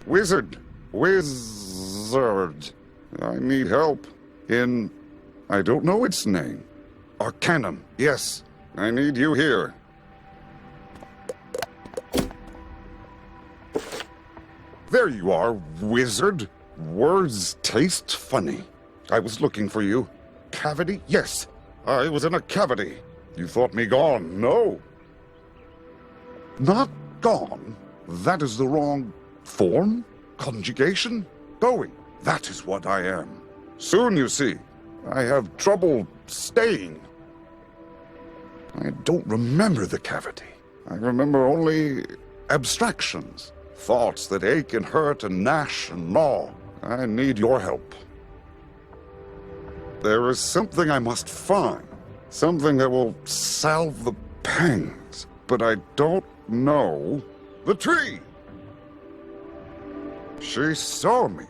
Wizard. I need help in... I don't know its name. Arcanum, yes. I need you here. There you are, wizard. Words taste funny. I was looking for you. Cavity? Yes. I was in a cavity. You thought me gone. No. Not gone. That is the wrong form? Conjugation? Going. That is what I am. Soon, you see. I have trouble staying. I don't remember the cavity. I remember only abstractions. Thoughts that ache and hurt and gnash and gnaw. I need your help. There is something I must find. Something that will salve the pangs. But I don't know the tree. She saw me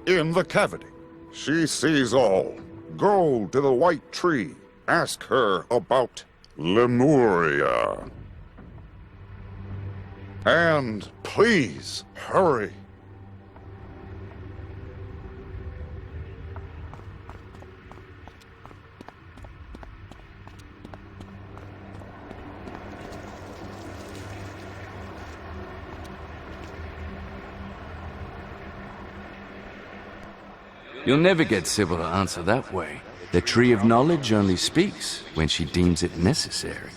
in the cavity. She sees all. Go to the white tree. Ask her about Lemuria. And please, hurry. You'll never get Sybil to answer that way. The Tree of Knowledge only speaks when she deems it necessary.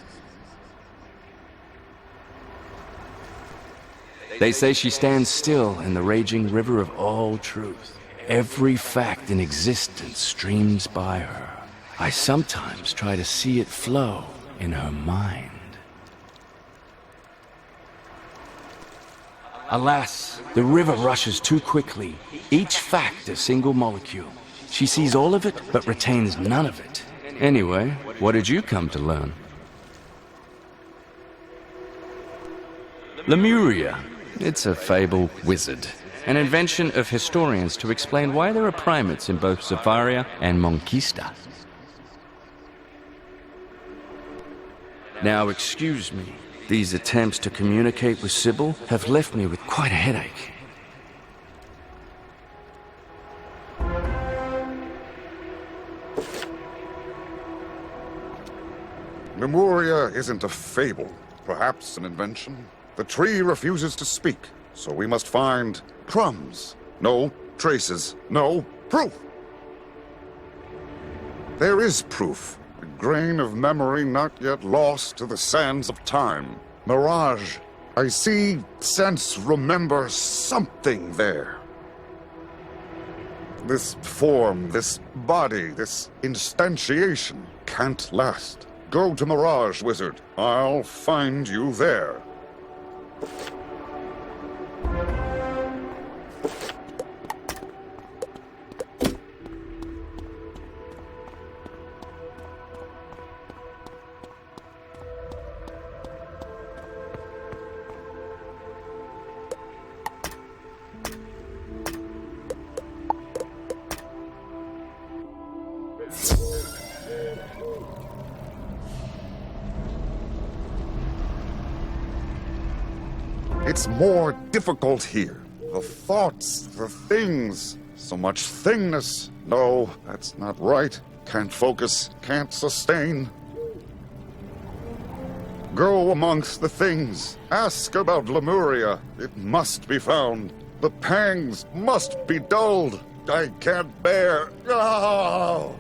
They say she stands still in the raging river of all truth. Every fact in existence streams by her. I sometimes try to see it flow in her mind. Alas, the river rushes too quickly, each fact a single molecule. She sees all of it, but retains none of it. Anyway, what did you come to learn? Lemuria. It's a fabled wizard. An invention of historians to explain why there are primates in both Zafaria and Monquista. Now, excuse me. These attempts to communicate with Sybil have left me with quite a headache. Lemuria isn't a fable, perhaps an invention. The tree refuses to speak, so we must find crumbs. No traces. No proof. There is proof. A grain of memory not yet lost to the sands of time. Mirage. I see, sense, remember something there. This form, this body, this instantiation can't last. Go to Mirage, wizard. I'll find you there. It's more difficult here. The thoughts, the things, so much thingness. No, that's not right. Can't focus, can't sustain. Go amongst the things. Ask about Lemuria. It must be found. The pangs must be dulled. I can't bear. Oh!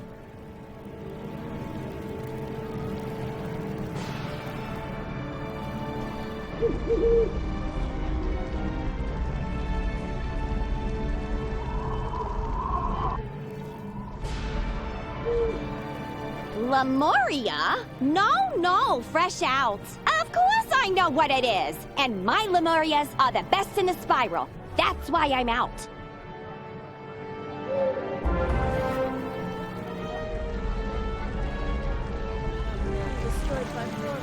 Lemuria? No, fresh out. Of course I know what it is. And my Lemurias are the best in the spiral. That's why I'm out.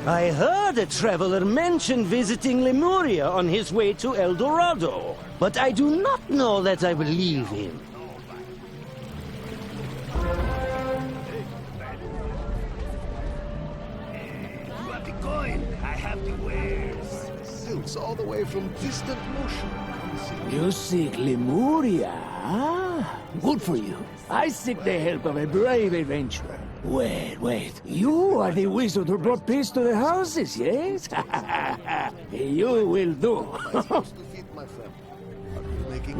I heard a traveler mention visiting Lemuria on his way to El Dorado, but I do not know that I believe him. silks all the way from distant Motion. You seek Lemuria, ah? Good for you. I seek the help of a brave adventurer. Wait. You are the wizard who brought peace to the houses, yes? You will do.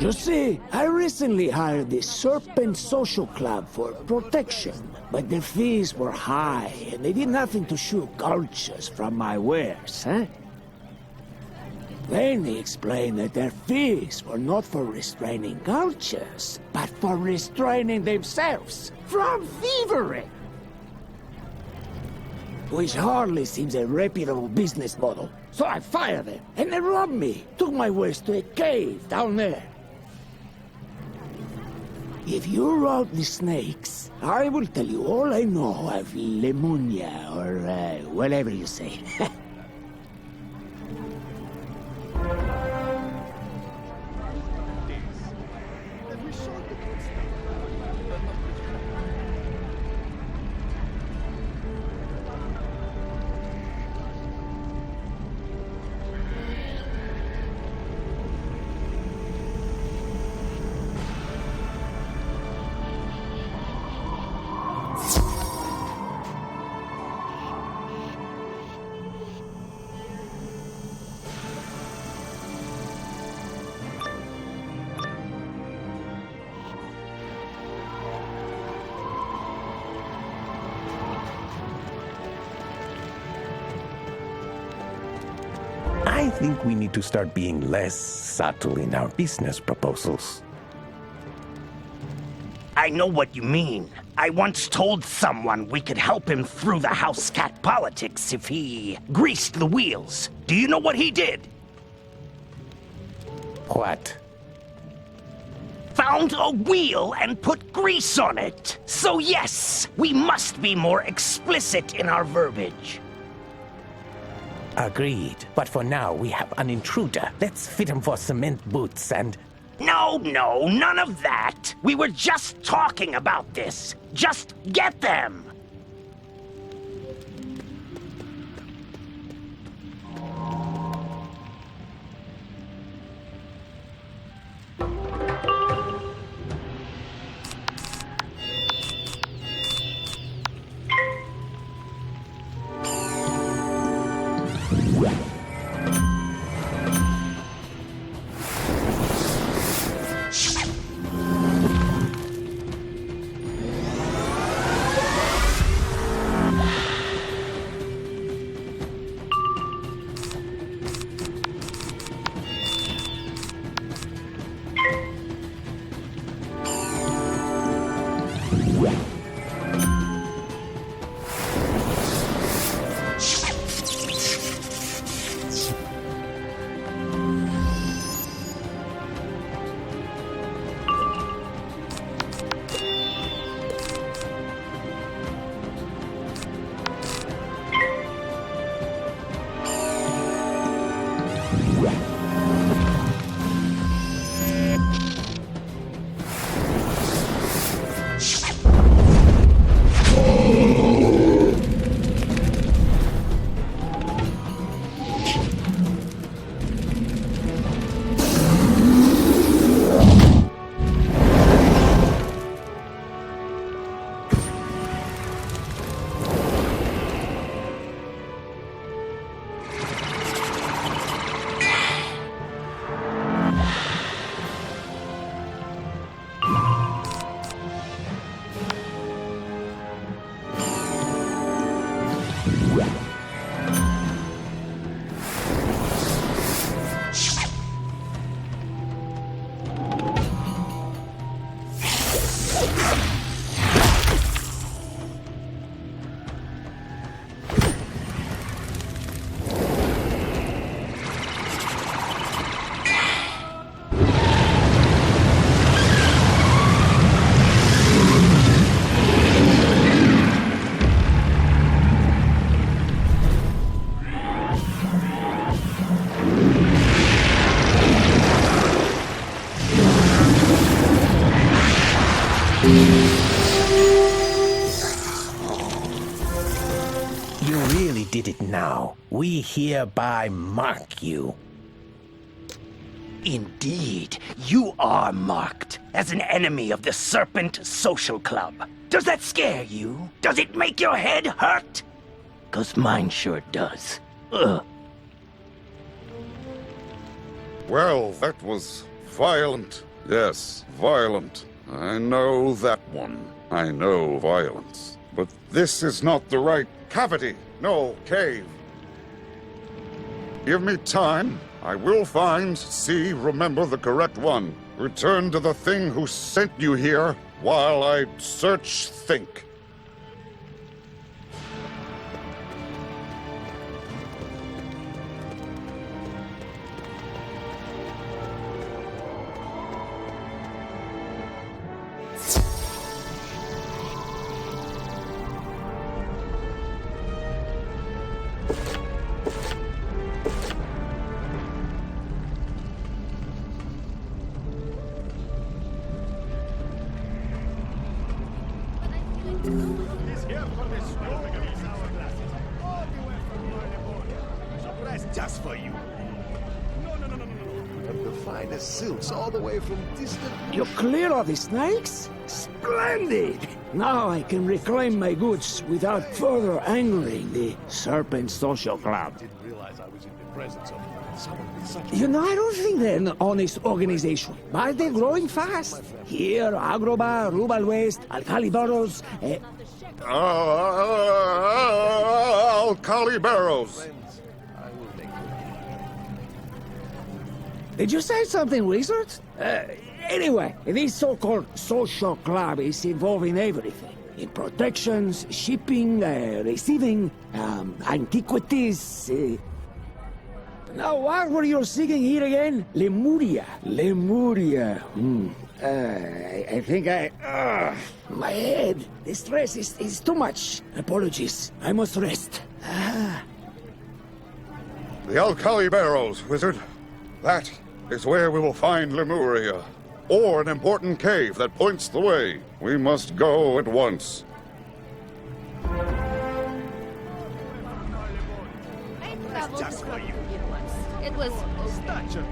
You see, I recently hired the Serpent Social Club for protection, but the fees were high, and they did nothing to shoo cultures from my wares, huh? Then they explained that their fees were not for restraining cultures, but for restraining themselves from thievery. Which hardly seems a reputable business model. So I fired them, and they robbed me. Took my wares to a cave down there. If you route the snakes, I will tell you all I know of Lemuria, or whatever you say. I think we need to start being less subtle in our business proposals. I know what you mean. I once told someone we could help him through the house cat politics if he greased the wheels. Do you know what he did? What? Found a wheel and put grease on it. So yes, we must be more explicit in our verbiage. Agreed. But for now, we have an intruder. Let's fit him for cement boots and... No, none of that. We were just talking about this. Just get them. You really did it now. We hereby mark you. Indeed, you are marked as an enemy of the Serpent Social Club. Does that scare you? Does it make your head hurt? 'Cause mine sure does. Ugh. Well, that was violent. Yes, violent. I know that one. I know violence. But this is not the right cavity. No, cave. Give me time. I will find, see, remember the correct one. Return to the thing who sent you here while I search, think. Just for you. No. And the finest silks all the way from distant... You're clear of the snakes? Splendid! Now I can reclaim my goods without further angering the Serpent Social Club. Didn't realize I was in the presence of someone with such... You know, I don't think they're an honest organization, but they're growing fast. Here, Agroba, Rubal West, Alcali Barrows, Cali Barrows. Friends, I will make you. Did you say something, Wizard? Anyway, this so-called social club is involved in everything. In protections, shipping, receiving, antiquities. Now, what were you seeking here again? Lemuria. Lemuria. I think my head. The stress is too much. Apologies. I must rest. The Alcali Barrows, Wizard. That is where we will find Lemuria. Or an important cave that points the way. We must go at once. Just for you. It was... Stature.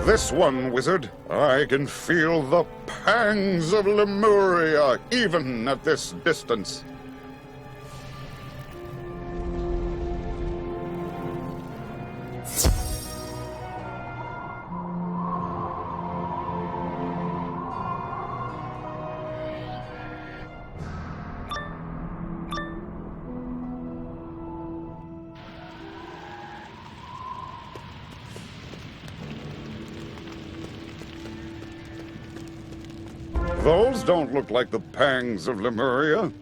This one, Wizard. I can feel the pangs of Lemuria, even at this distance. Those don't look like the pangs of Lemuria.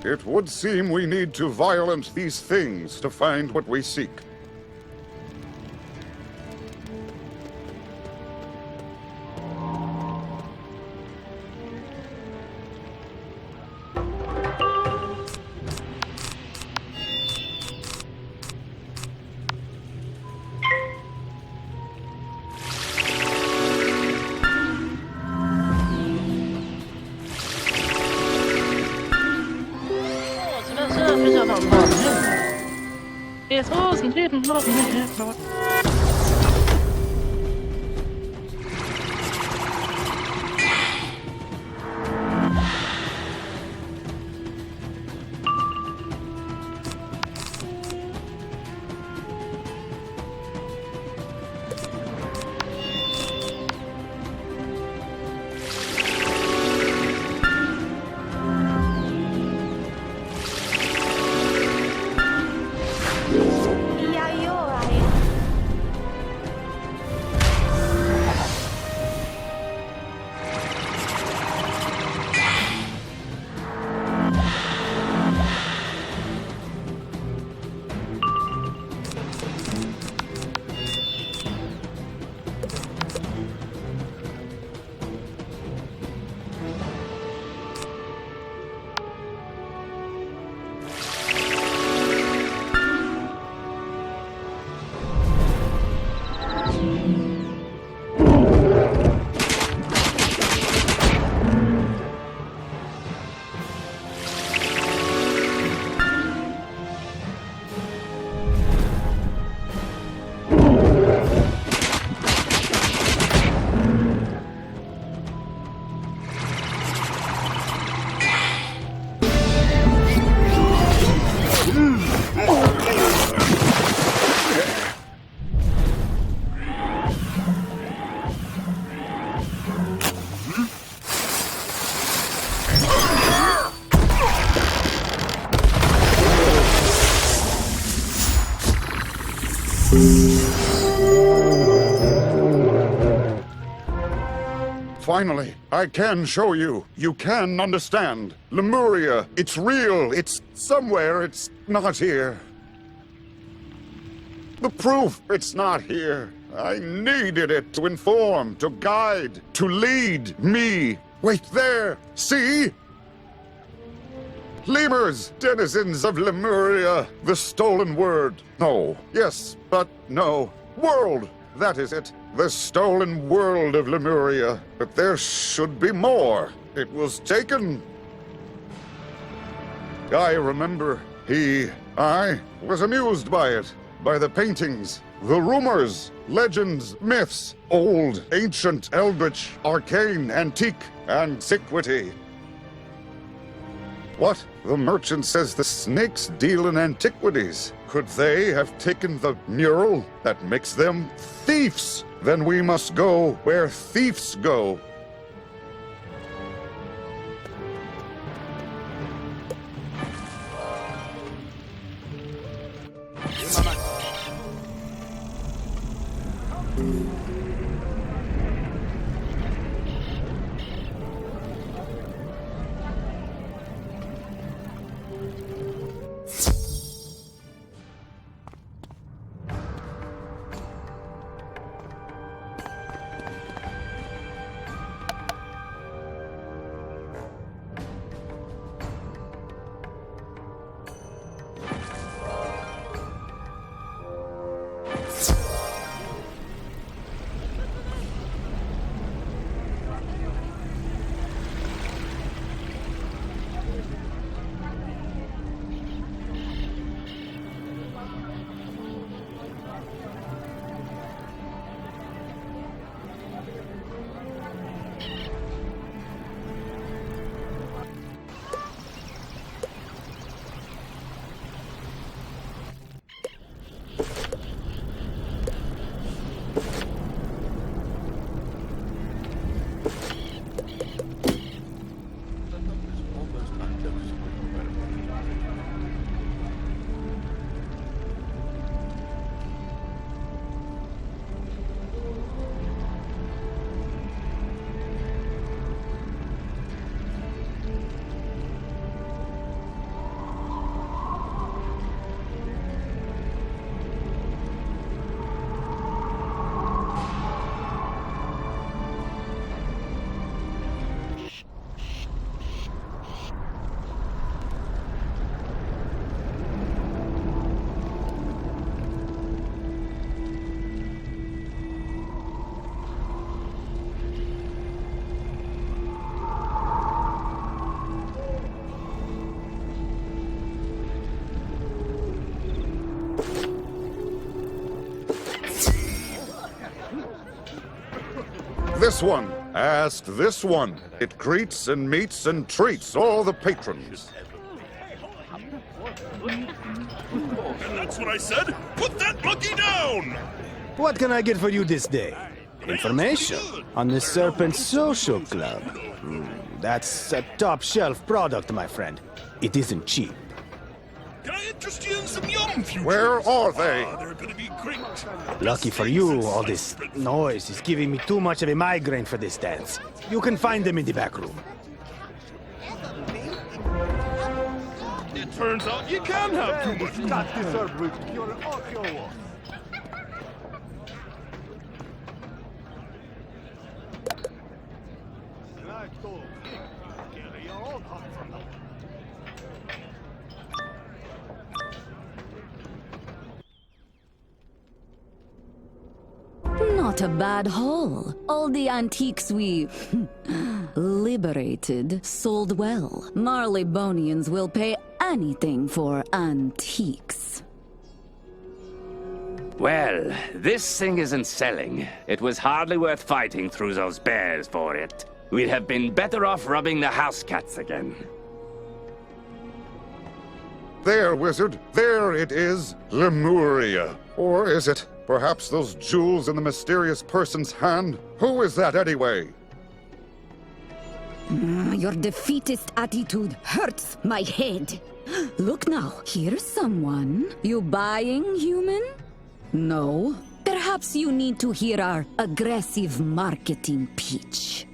It would seem we need to violence these things to find what we seek. Finally, I can show you. You can understand. Lemuria, it's real. It's somewhere. It's not here. The proof, it's not here. I needed it to inform, to guide, to lead me. Wait there. See? Lemurs, denizens of Lemuria, the stolen word. No. Yes, but no. World. That is it. The stolen world of Lemuria. But there should be more. It was taken. I remember I was amused by it. By the paintings, the rumors, legends, myths, old, ancient, eldritch, arcane, antique, antiquity. What? The merchant says the snakes deal in antiquities. Could they have taken the mural that makes them thieves? Then we must go where thieves go. This one. Ask this one. It greets and meets and treats all the patrons. That's what I said! Put that monkey down! What can I get for you this day? Information on the Serpent Social Club. That's a top-shelf product, my friend. It isn't cheap. Can I interest you in some yum, future? Where are they? They're gonna be great. Lucky for you, all this noise is giving me too much of a migraine for this dance. You can find them in the back room. It turns out you can have too much. Not a bad haul. All the antiques we liberated sold well. Marleybonians will pay anything for antiques. Well, this thing isn't selling. It was hardly worth fighting through those bears for it. We'd have been better off rubbing the house cats again. There, wizard. There it is. Lemuria. Or is it perhaps those jewels in the mysterious person's hand? Who is that anyway? Your defeatist attitude hurts my head. Look now, here's someone. You buying, human? No. Perhaps you need to hear our aggressive marketing pitch.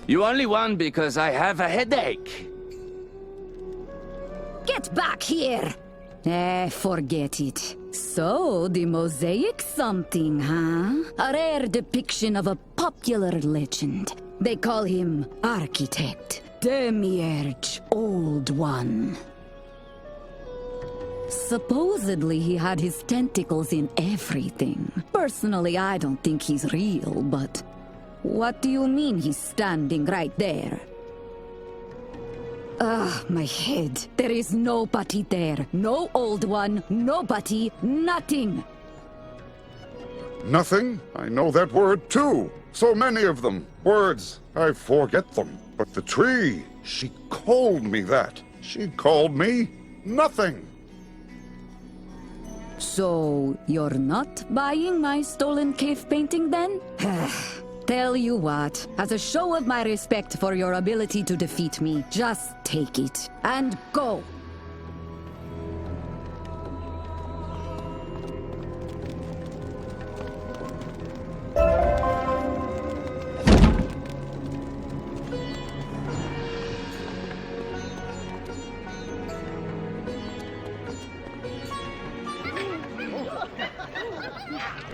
You only won because I have a headache. Get back here! Forget it. So, the mosaic something, huh? A rare depiction of a popular legend. They call him Architect, Demiurge, Old One. Supposedly, he had his tentacles in everything. Personally, I don't think he's real, but... What do you mean he's standing right there? My head. There is nobody there. No Old One, nobody, nothing. Nothing? I know that word too. So many of them. Words. I forget them. But the tree, she called me that. She called me nothing. So, you're not buying my stolen cave painting then? Tell you what, as a show of my respect for your ability to defeat me, just take it and go.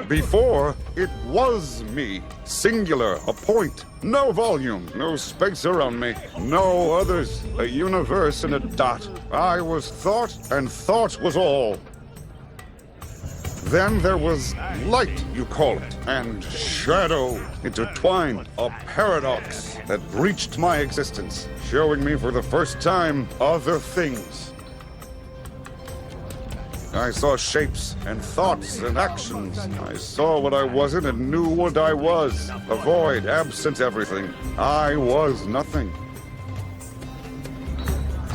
Before, it was me. Singular, a point. No volume, no space around me. No others. A universe in a dot. I was thought, and thought was all. Then there was light, you call it, and shadow intertwined. A paradox that breached my existence, showing me for the first time other things. I saw shapes and thoughts and actions. I saw what I wasn't and knew what I was. A void, absent everything. I was nothing.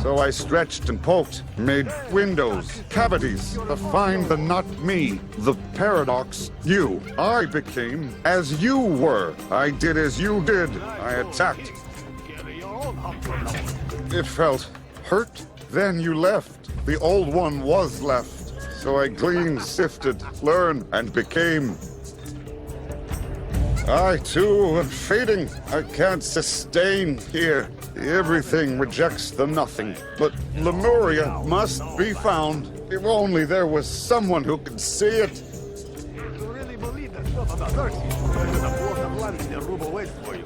So I stretched and poked, made windows, cavities, to find the not me, the paradox, you. I became as you were. I did as you did. I attacked. It felt hurt. Then you left. The old one was left. So I gleaned, sifted, learned, and became. I, too, am fading. I can't sustain here. Everything rejects the nothing. But Lemuria must be found. If only there was someone who could see it. You really believe that stuff about Darcy? There's a plot of land in the Rubo West for you.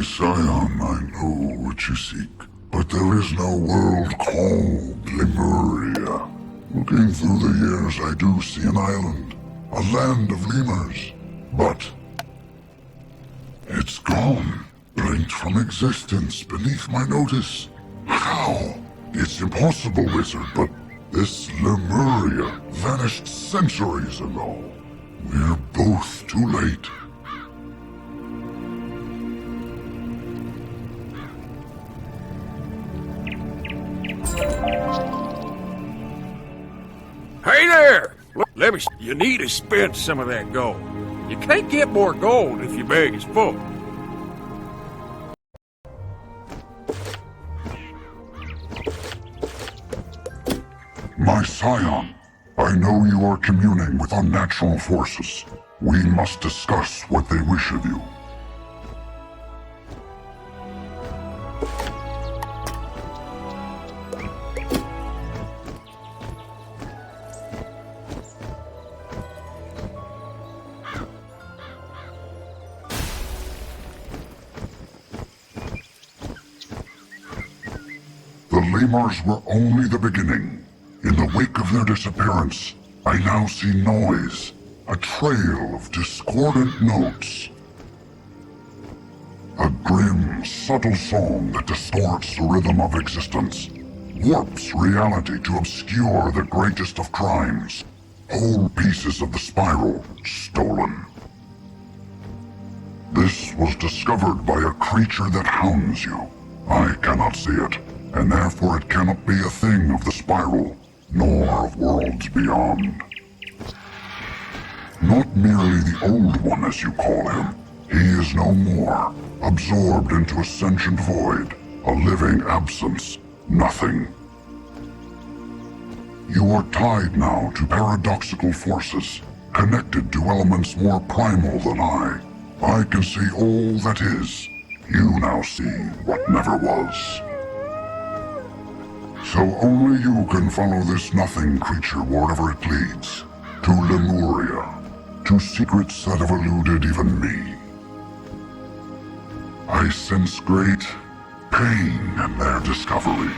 scion, I know what you seek, but there is no world called Lemuria. Looking through the years, I do see an island, a land of lemurs, but it's gone, blinked from existence beneath my notice. How? It's impossible, Wizard, but this Lemuria vanished centuries ago. We're both too late. Hey there! Let me... You need to spend some of that gold. You can't get more gold if your bag is full. My scion, I know you are communing with unnatural forces. We must discuss what they wish of you. The lemurs were only the beginning. In the wake of their disappearance, I now see noise, a trail of discordant notes. A grim, subtle song that distorts the rhythm of existence, warps reality to obscure the greatest of crimes, whole pieces of the spiral stolen. This was discovered by a creature that hounds you. I cannot see it, and therefore it cannot be a thing of the spiral, nor of worlds beyond. Not merely the Old One, as you call him. He is no more, absorbed into a sentient void, a living absence, nothing. You are tied now to paradoxical forces, connected to elements more primal than I. I can see all that is. You now see what never was. So only you can follow this nothing creature wherever it leads. To Lemuria. To secrets that have eluded even me. I sense great pain in their discovery.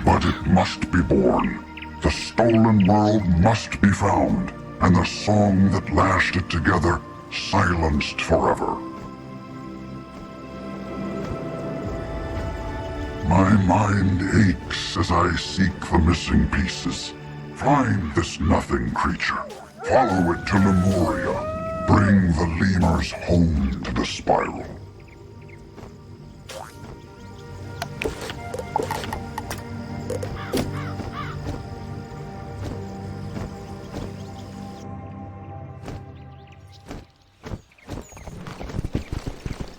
But it must be born. The stolen world must be found. And the song that lashed it together silenced forever. My mind aches as I seek the missing pieces. Find this nothing creature. Follow it to Lemuria. Bring the lemurs home to the spiral.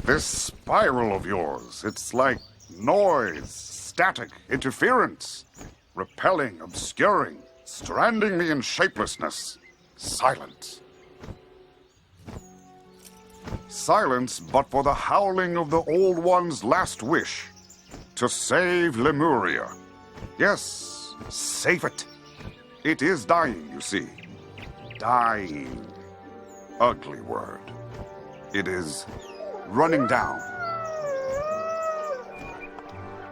This spiral of yours, it's like noise, static, interference, repelling, obscuring, stranding me in shapelessness, silence. Silence but for the howling of the Old One's last wish, to save Lemuria. Yes, save it. It is dying, you see. Dying. Ugly word. It is running down.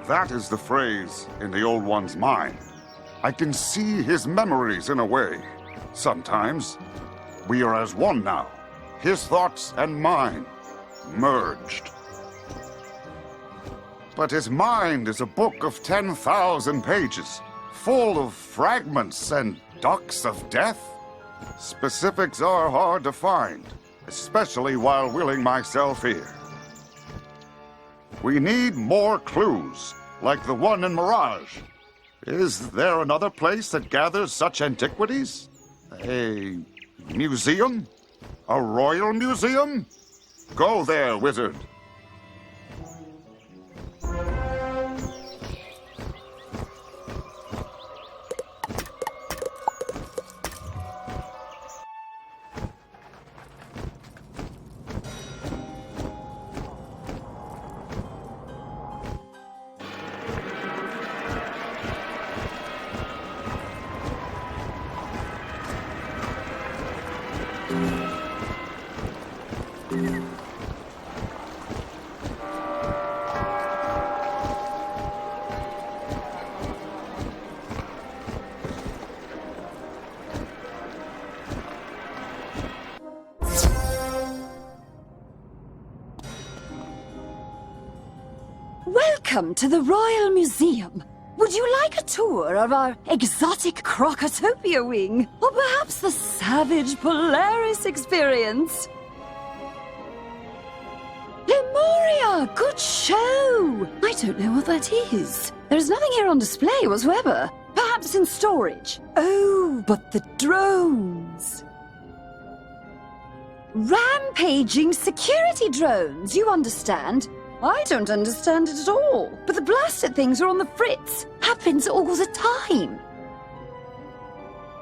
That is the phrase in the Old One's mind. I can see his memories in a way. Sometimes we are as one now. His thoughts and mine merged. But his mind is a book of 10,000 pages, full of fragments and ducks of death. Specifics are hard to find, especially while willing myself here. We need more clues, like the one in Mirage. Is there another place that gathers such antiquities? A museum? A royal museum? Go there, wizard. Welcome to the Royal Museum. Would you like a tour of our exotic Crocotopia wing? Or perhaps the savage Polaris experience? Lemuria! Good show! I don't know what that is. There's nothing here on display whatsoever. Perhaps in storage. Oh, but the drones. Rampaging security drones, you understand? I don't understand it at all. But the blasted things are on the fritz. Happens all the time.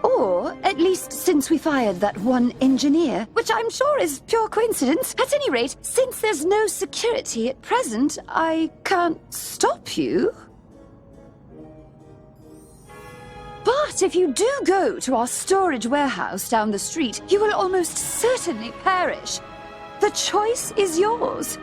Or, at least since we fired that one engineer, which I'm sure is pure coincidence. At any rate, since there's no security at present, I can't stop you. But if you do go to our storage warehouse down the street, you will almost certainly perish. The choice is yours.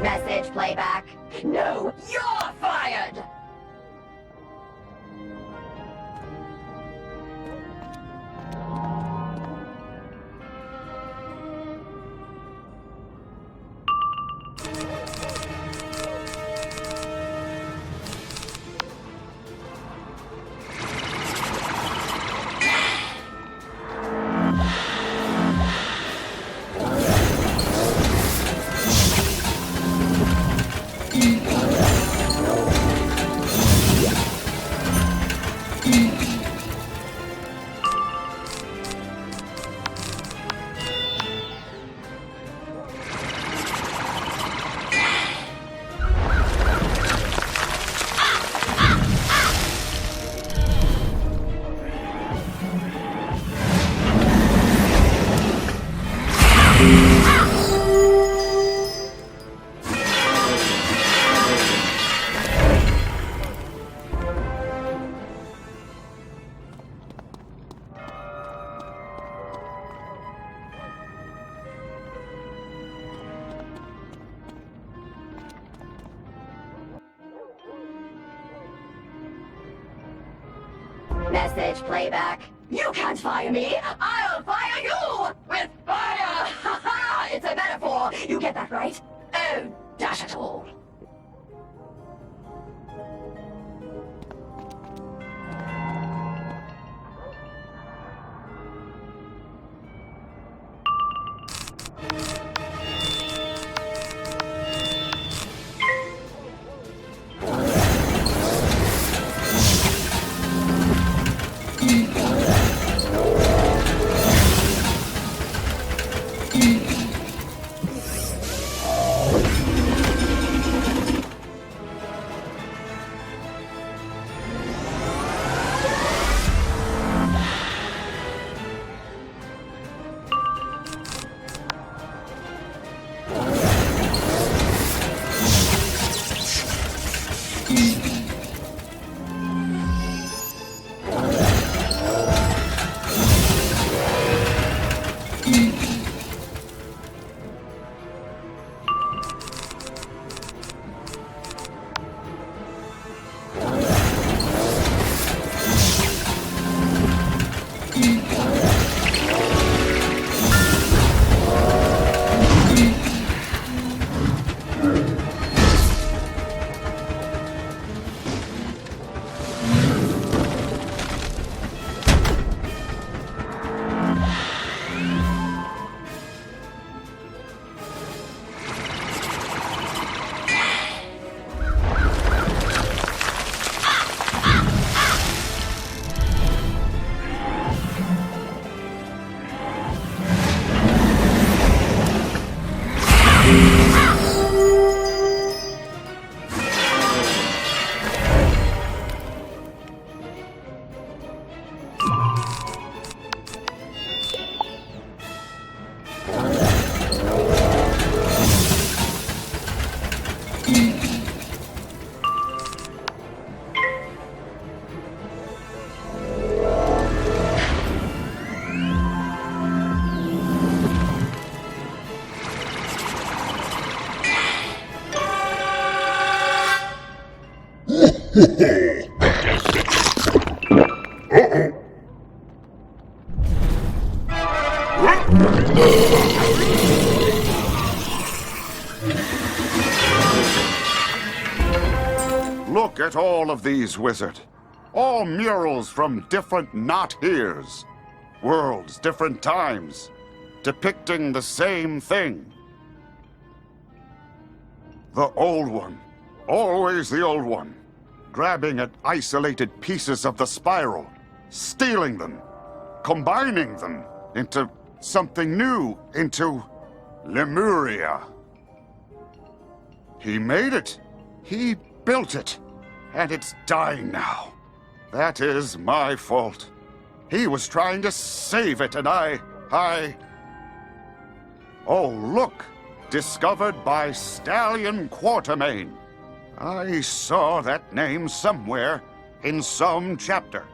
Message playback. No, you're fired! Message playback. You can't fire me. I'll fire you with fire. It's a metaphor. You get that right? Oh, dash it all. Look at all of these, Wizard. All murals from different not-heres. Worlds, different times, depicting the same thing. The old one. Always the old one. Grabbing at isolated pieces of the spiral, stealing them, combining them into something new, into Lemuria. He made it. He built it. And it's dying now. That is my fault. He was trying to save it, and I... Oh, look! Discovered by Stallion Quartermaine. I saw that name somewhere in some chapter.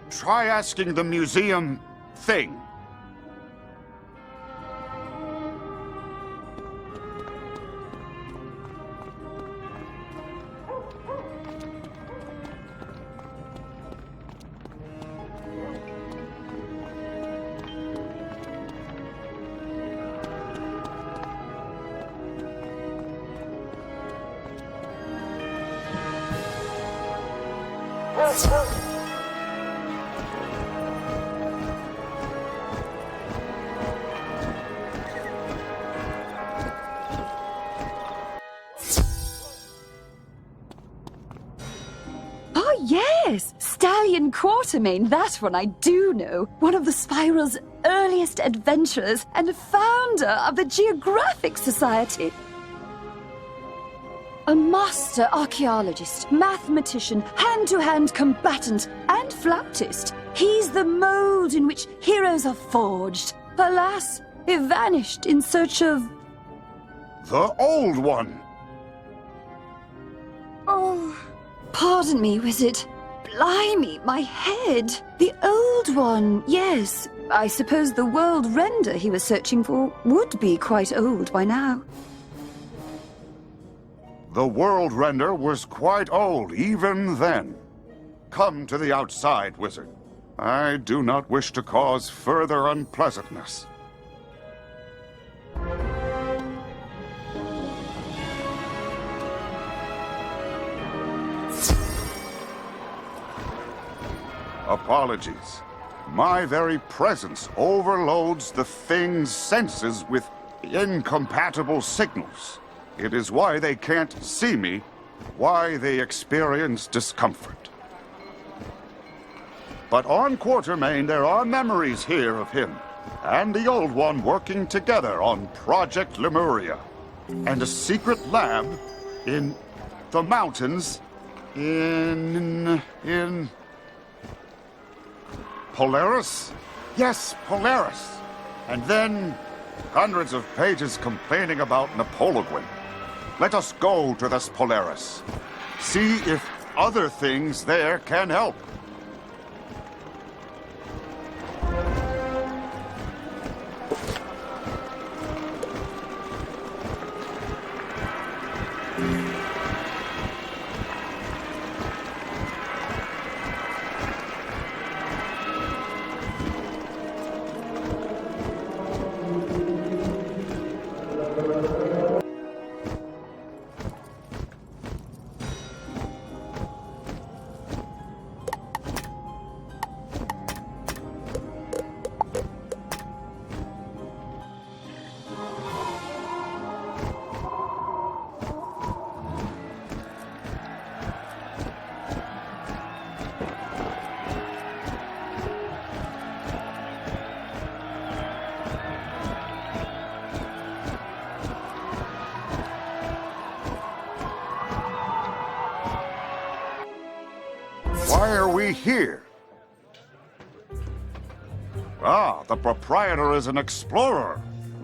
Try asking the museum thing. Oh, yes! Stallion Quartermaine, that one I do know. One of the Spiral's earliest adventurers and founder of the Geographic Society. A master archaeologist, mathematician, hand-to-hand combatant, and flautist. He's the mold in which heroes are forged. Alas, he vanished in search of... The old one! Oh, pardon me, Wizard. Blimey, my head. The old one, yes. I suppose the world render he was searching for would be quite old by now. The world render was quite old even then. Come to the outside, Wizard. I do not wish to cause further unpleasantness. Apologies. My very presence overloads the thing's senses with incompatible signals. It is why they can't see me, why they experience discomfort. But on Quartermaine, there are memories here of him and the old one working together on Project Lemuria, and a secret lab in the mountains in Polaris? Yes, Polaris. And then hundreds of pages complaining about Napoleon. Let us go to this Polaris. See if other things there can help. Why are we here? Ah, the proprietor is an explorer,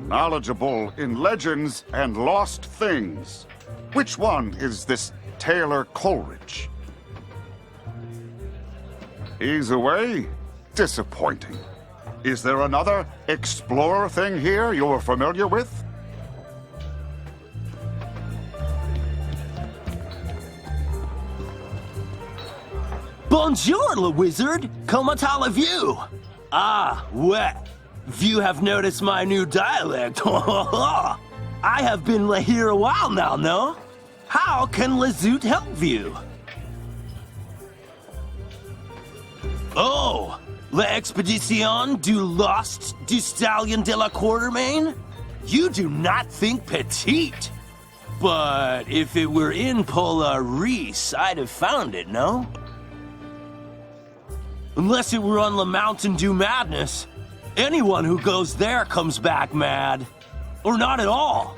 knowledgeable in legends and lost things. Which one is this Taylor Coleridge? He's away? Disappointing. Is there another explorer thing here you're familiar with? Bonjour, le wizard. Comment allez-vous? Ah, ouais. You have noticed my new dialect. I have been here a while now, no? How can le zoot help you? Oh, l'expédition du lost du stallion de la Quartermaine? You do not think petite. But if it were in Polaris, I'd have found it, no? Unless it were on the Mountain Dew Madness. Anyone who goes there comes back mad. Or not at all.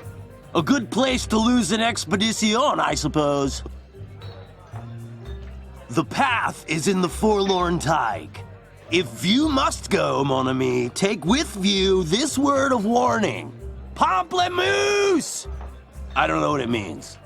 A good place to lose an expedition, I suppose. The path is in the Forlorn Tide. If you must go, mon ami, take with you this word of warning. Pamplemousse! I don't know what it means.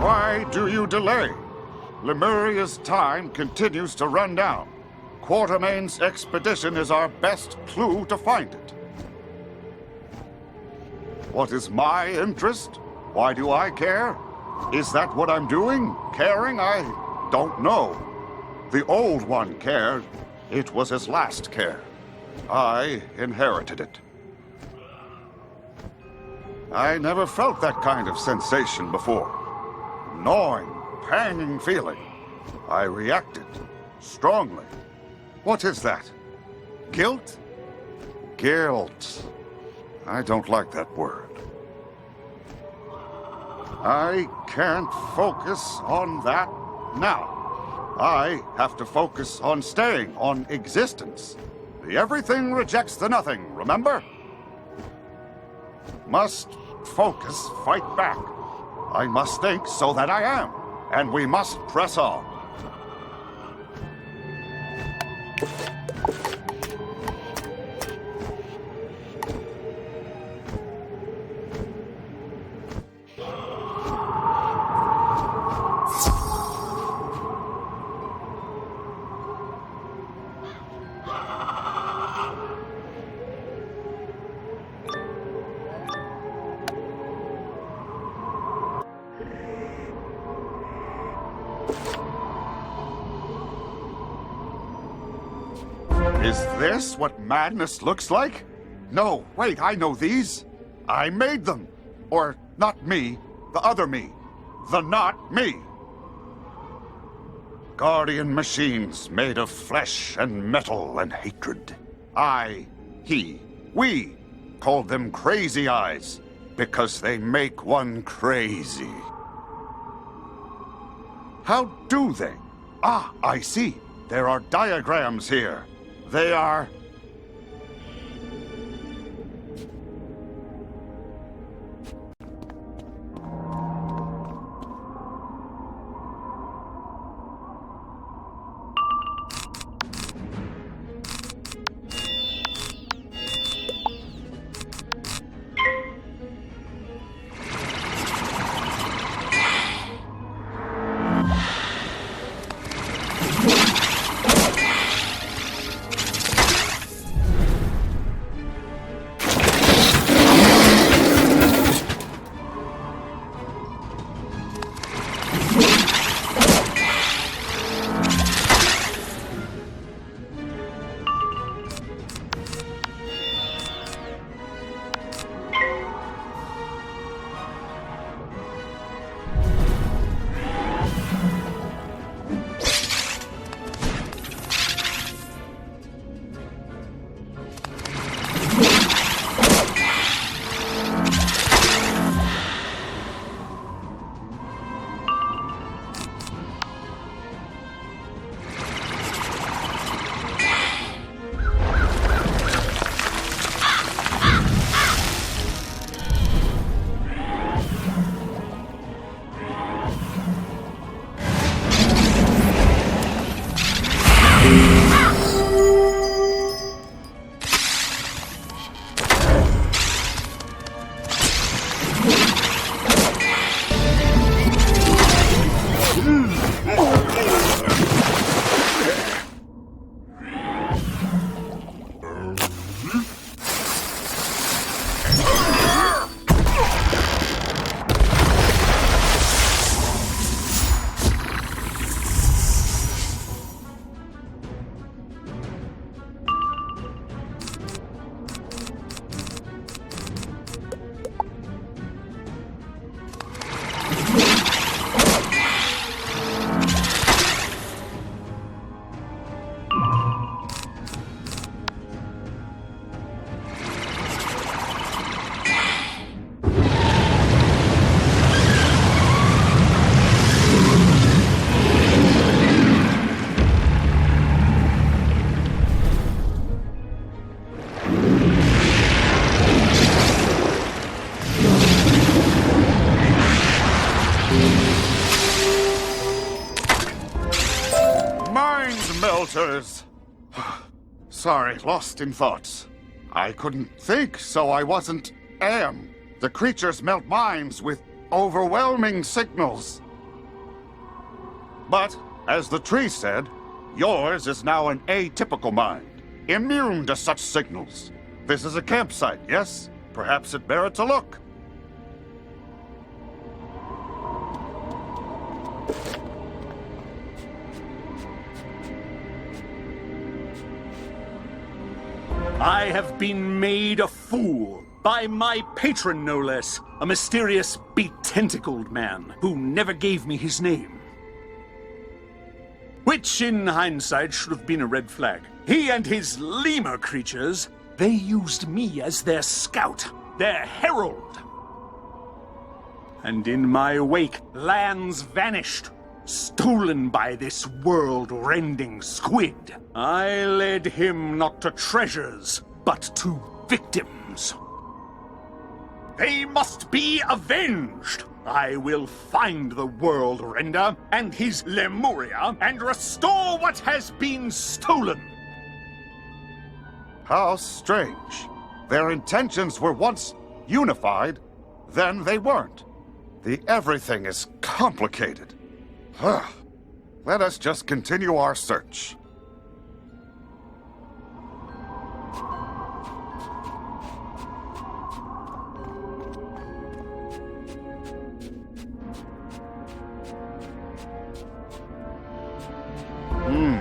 Why do you delay? Lemuria's time continues to run down. Quartermaine's expedition is our best clue to find it. What is my interest? Why do I care? Is that what I'm doing? Caring? I don't know. The old one cared. It was his last care. I inherited it. I never felt that kind of sensation before. Gnawing, panging feeling. I reacted strongly. What is that? Guilt? Guilt. I don't like that word. I can't focus on that now. I have to focus on staying, on existence. The everything rejects the nothing, remember? Must focus, fight back. I must think so that I am, and we must press on. Is this what madness looks like? No, wait, I know these. I made them. Or, not me, the other me. The not me. Guardian machines made of flesh and metal and hatred. I, he, we called them crazy eyes because they make one crazy. How do they? Ah, I see. There are diagrams here. They are... Brothers. Sorry, lost in thoughts. I couldn't think, so I wasn't am. The creatures melt minds with overwhelming signals. But, as the tree said, yours is now an atypical mind, immune to such signals. This is a campsite, yes? Perhaps it merits a look. I have been made a fool by my patron, no less, a mysterious, be-tentacled man who never gave me his name. Which, in hindsight, should have been a red flag. He and his lemur creatures, they used me as their scout, their herald. And in my wake, lands vanished, stolen by this world-rending squid. I led him not to treasures, but to victims. They must be avenged! I will find the World Render and his Lemuria and restore what has been stolen! How strange. Their intentions were once unified, then they weren't. The everything is complicated. Let us just continue our search.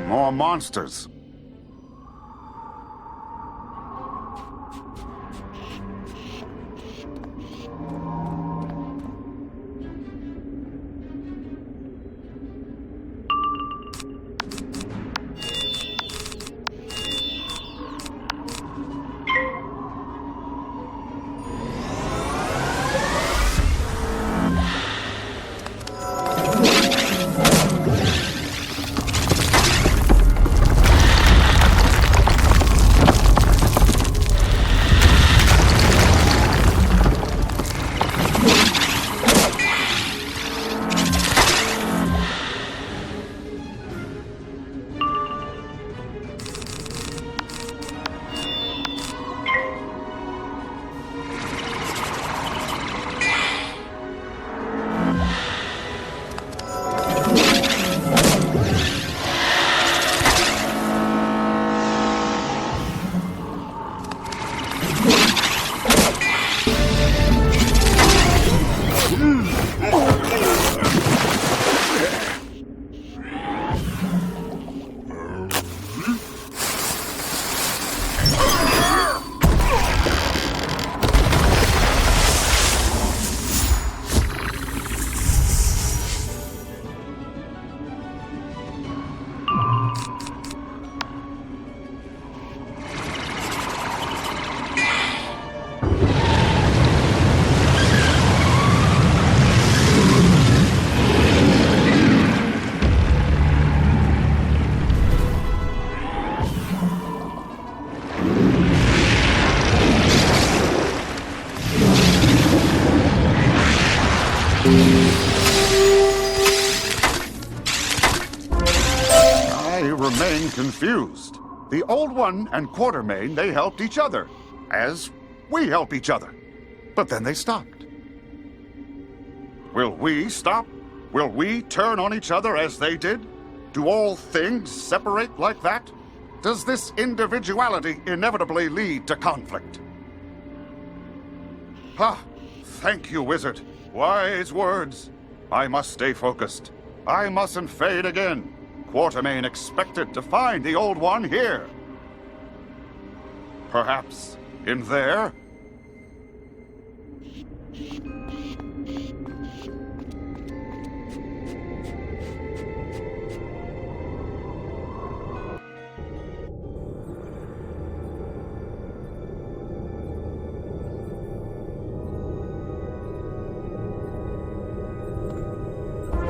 More monsters. I remain confused. The Old One and Quartermaine, they helped each other, as we help each other. But then they stopped. Will we stop? Will we turn on each other as they did? Do all things separate like that? Does this individuality inevitably lead to conflict? Thank you, Wizard. Wise words. I must stay focused. I mustn't fade again. Quartermaine expected to find the Old One here. Perhaps in there?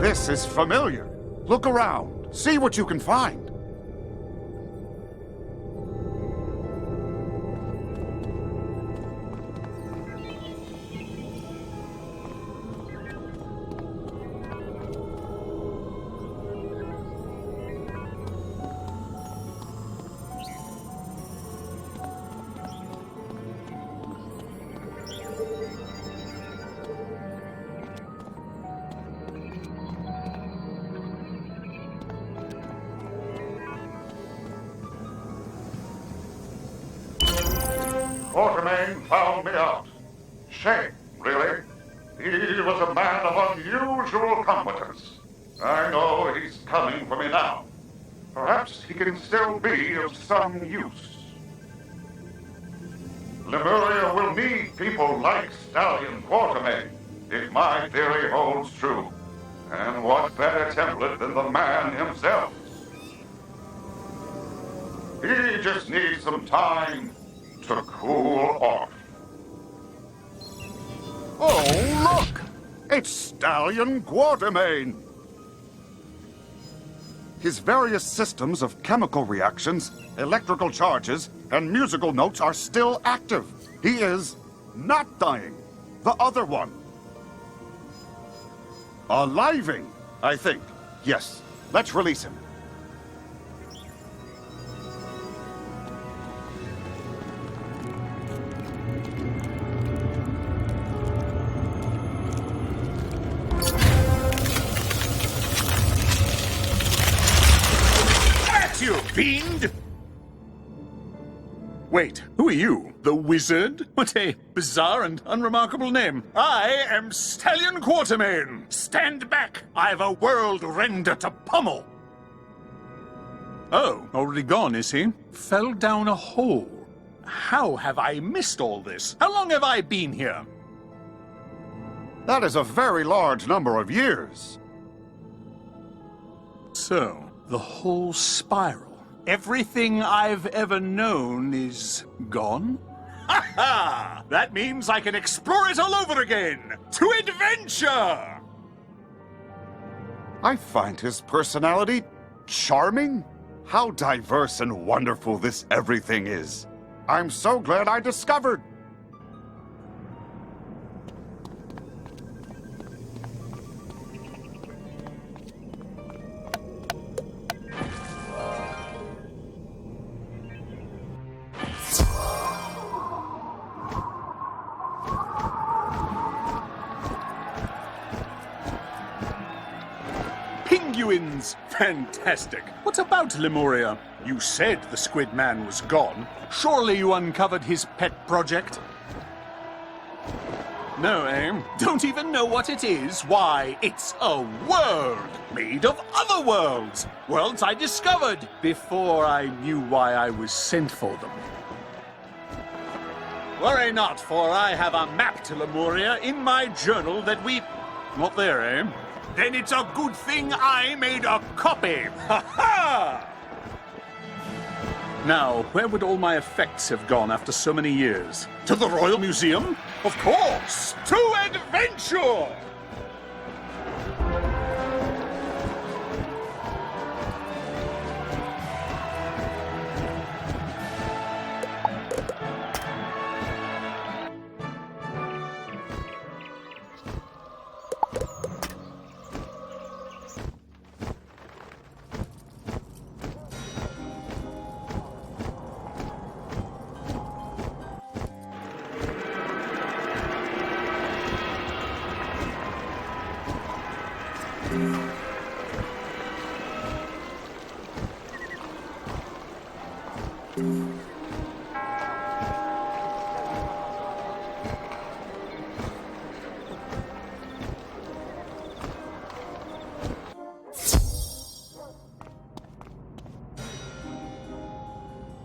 This is familiar. Look around. See what you can find. Quartermaine found me out. Shame, really. He was a man of unusual competence. I know he's coming for me now. Perhaps he can still be of some use. Lemuria will need people like Stallion Quartermaine, if my theory holds true. And what better template than the man himself? He just needs some time to cool off. Oh, look! It's Stallion Quartermaine! His various systems of chemical reactions, electrical charges, and musical notes are still active. He is not dying. The other one. Aliving, I think. Yes, let's release him. You fiend! Wait, who are you? The Wizard? What a bizarre and unremarkable name. I am Stallion Quartermaine. Stand back! I've a world render to pummel. Oh, already gone, is he? Fell down a hole. How have I missed all this? How long have I been here? That is a very large number of years. So, the whole spiral, everything I've ever known is gone? Ha ha! That means I can explore it all over again! To adventure! I find his personality charming. How diverse and wonderful this everything is. I'm so glad I discovered. Penguins! Fantastic. What about Lemuria? You said the Squid Man was gone. Surely you uncovered his pet project? No, eh? Don't even know what it is? Why, it's a world made of other worlds. Worlds I discovered before I knew why I was sent for them. Worry not, for I have a map to Lemuria in my journal that we... Not there, eh? Then it's a good thing I made a copy! Ha ha! Now, where would all my effects have gone after so many years? To the Royal Museum? Of course! To adventure!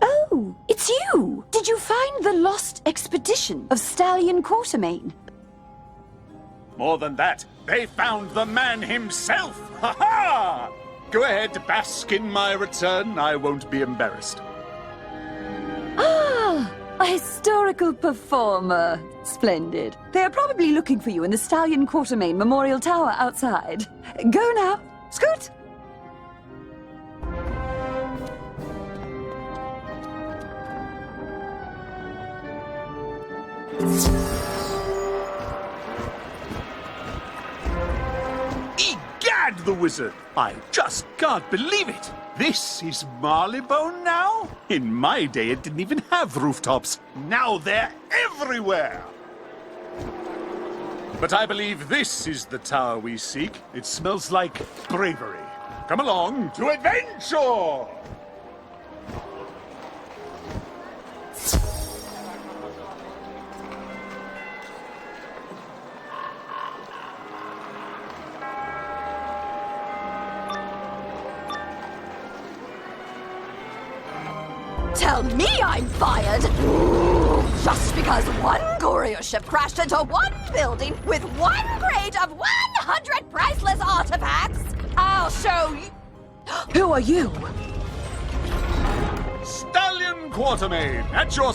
Oh, it's you! Did you find the lost expedition of Stallion Quartermaine? More than that, they found the man himself! Ha ha! Go ahead, bask in my return. I won't be embarrassed. Ah, a historical performer. Splendid. They are probably looking for you in the Stallion Quartermaine Memorial Tower outside. Go now. Scoot! Egad, the Wizard! I just can't believe it! This is Marleybone now? In my day, it didn't even have rooftops. Now they're everywhere! But I believe this is the tower we seek. It smells like bravery. Come along to adventure! tell me I'm fired! Just because one courier ship crashed into one building with one crate of 100 priceless artifacts! I'll show you... Who are you? Stallion Quartermaine, at your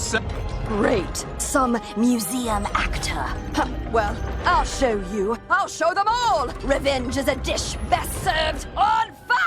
Great. Some museum actor. Huh, well, I'll show you. I'll show them all! Revenge is a dish best served on fire!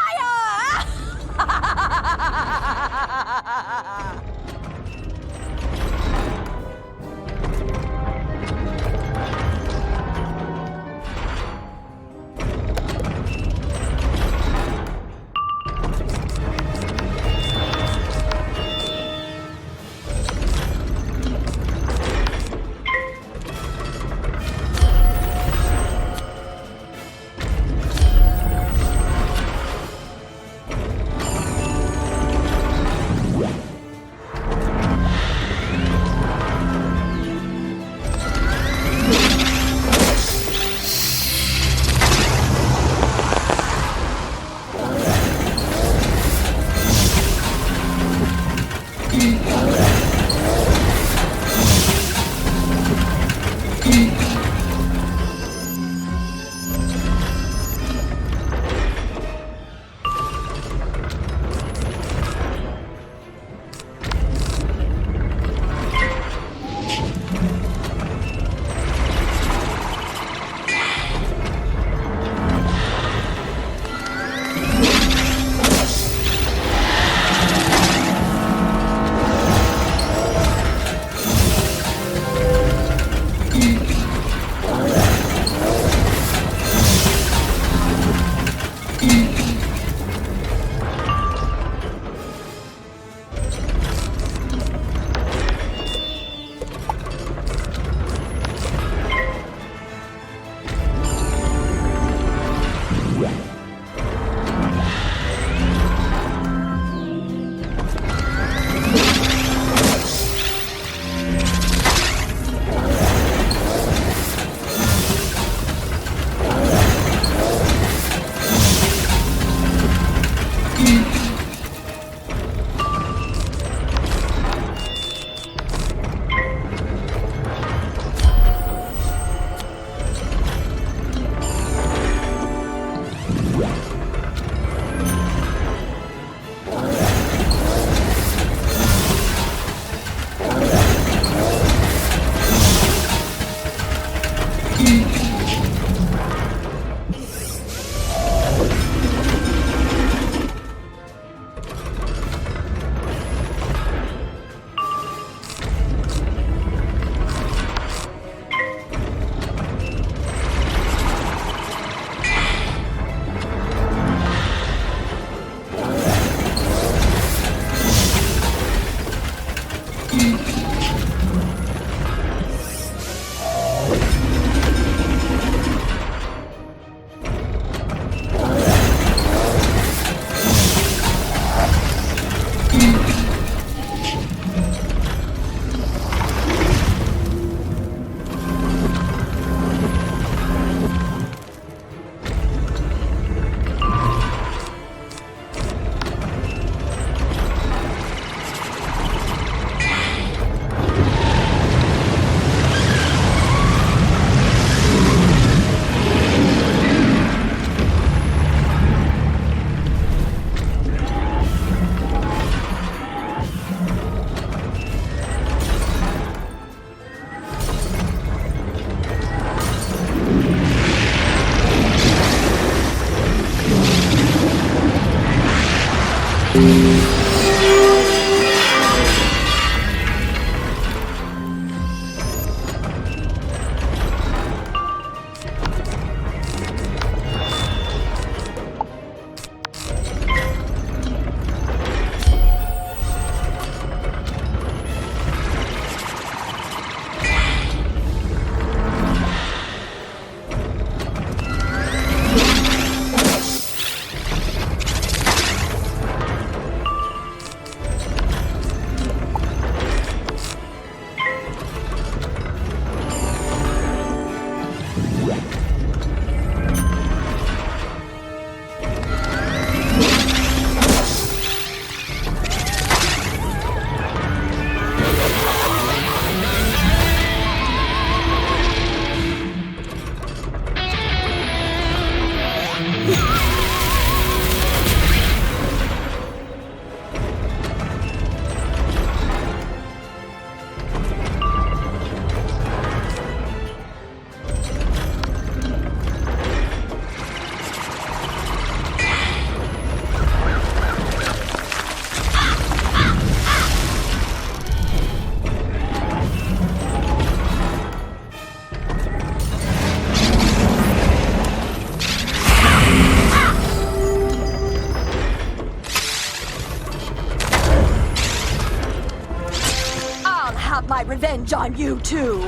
have my revenge on you too,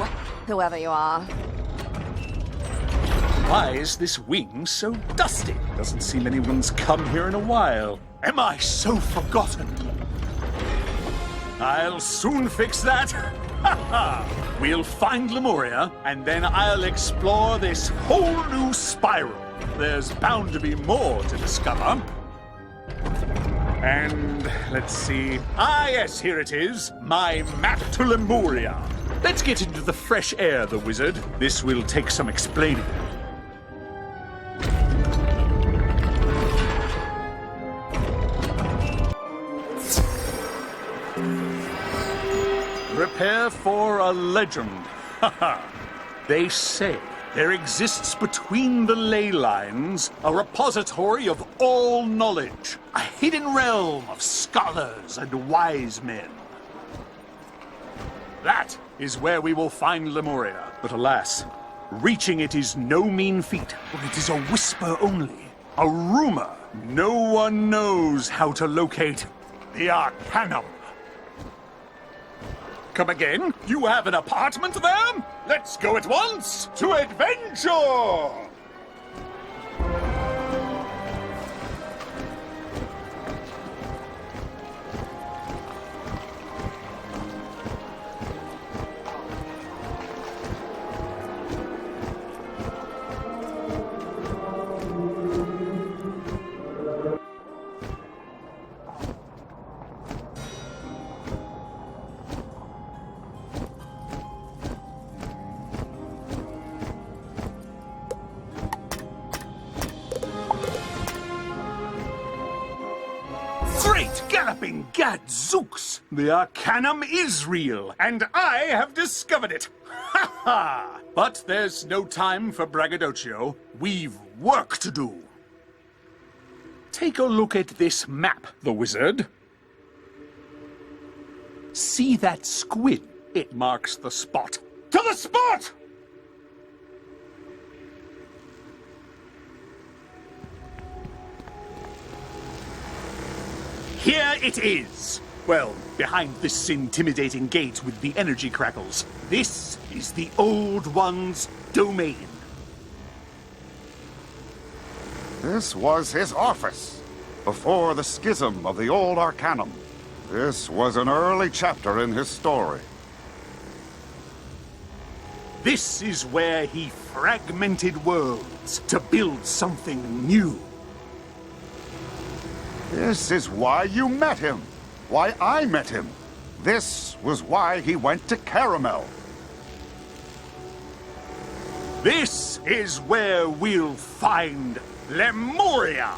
whoever you are. Why is this wing so dusty? Doesn't seem anyone's come here in a while. Am I so forgotten? I'll soon fix that. We'll find Lemuria, and then I'll explore this whole new spiral. There's bound to be more to discover. And let's see. Ah, yes, here it is. My map to Lemuria. Let's get into the fresh air, the wizard. This will take some explaining. Prepare for a legend. They say there exists between the ley lines a repository of all knowledge, a hidden realm of scholars and wise men. That is where we will find Lemuria. But alas, reaching it is no mean feat, for it is a whisper only, a rumor. No one knows how to locate the Arcanum. Come again? You have an apartment there? Let's go at once to adventure! Galloping gadzooks! The Arcanum is real, and I have discovered it! Ha ha! But there's no time for braggadocio. We've work to do. Take a look at this map, the wizard. See that squid? It marks the spot. To the spot! Here it is! Well, behind this intimidating gate with the energy crackles. This is the Old One's domain. This was his office, before the schism of the Old Arcanum. This was an early chapter in his story. This is where he fragmented worlds to build something new. This is why you met him. Why I met him. This was why he went to Caramel. This is where we'll find Lemuria.